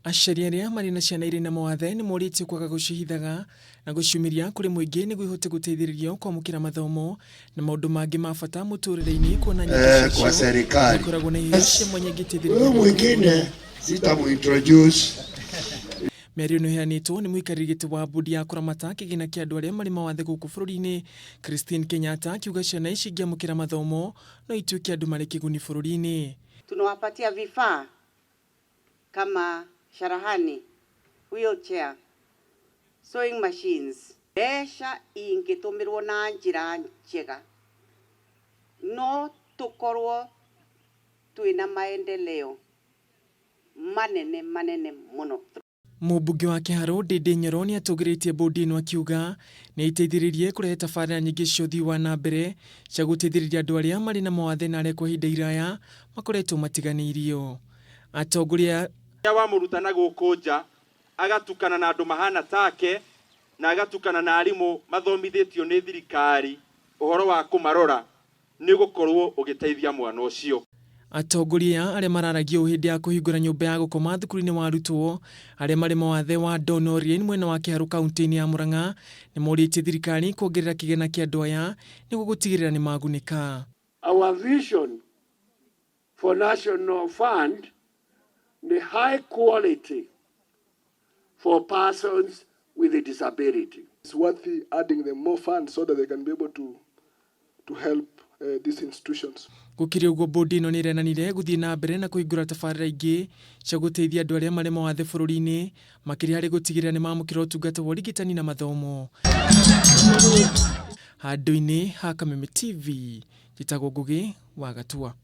Aciari aria mari na ciana iri na mawathe ni moritio kwaga gucihithaga na guciumiria kuri muingi niguo ihote guteithiririo kwamukira mathomo na maundu mangi ma bata muturire-ini kuona nyingi kwa serikali ikoragwo na irio cia mwanya igiteithiriria huyu mwingine sitamuintroduce. Mĩario ĩno ĩheanĩtwo nĩ mũikarĩri gĩtĩ wa mbũndi ya kũramata kĩgĩna kĩa andũ arĩa marĩ mawathe gũkũ bũrũri-inĩ Christine Kenyatta akiuga ciana ici ingĩamũkĩra mathomo no ituĩke andũ marĩ kĩguni bũrũri-inĩ. Tunawapatia vifaa kama sharahani, wheelchair, sewing machines. Mbeca ingĩtũmĩrwo na njĩra njega no tukorwo twĩna maendeleo manene muno. Mũmbunge wa Kĩharũ Ndindi Nyoro nĩ atũgĩrĩtie mbũndi ĩno akiuga nĩ iteithĩrĩirie kũrehe tabarĩra nyingĩ cia ũthii wa na mbere cia gũteithĩrĩria andũ arĩa marĩ na mawathe na arĩa kwa ihinda iraya makoretwo matiganĩirio. Atongoria wa mũrutana gũkũ nja agatukana na andũ mahana take na agatukana na arimũ mathomithĩtio nĩ thirikari ũhoro wa kũmarora nĩ gũkorwo ũgĩteithia mwana ũcio. Atongoria arĩa mararagio hĩndĩ ya kũhingũra nyũmba ya gũkoma thukuru-inĩ wa arutwo arĩa marĩ mawathe wa Donorien mwena wa Kĩharũ kaunti-inĩ ya Murang'a nĩ morĩtie thirikari kuongerera kĩgĩna kĩa andũ aya nĩguo gũtigĩrĩra nĩ magunĩka. Our vision for national fund the high quality for persons with a disability. It's worth adding them more funds so that they can be able to help these institutions. Gũkĩrĩ ũguo mbũndi ĩno nĩ ĩrenanire gũthiĩ na mbere na kũhingũra tabarĩra ingĩ cia gũteithia andũ arĩa marĩ mawathe bũrũri-inĩ makĩria harĩ gũtigĩrĩra nĩ mamũkĩra ũtungata wa ũrigitani na mathomo. Handũ-inĩ ha Kameme TV, njĩtagwo Ngũgĩ wa Gatua.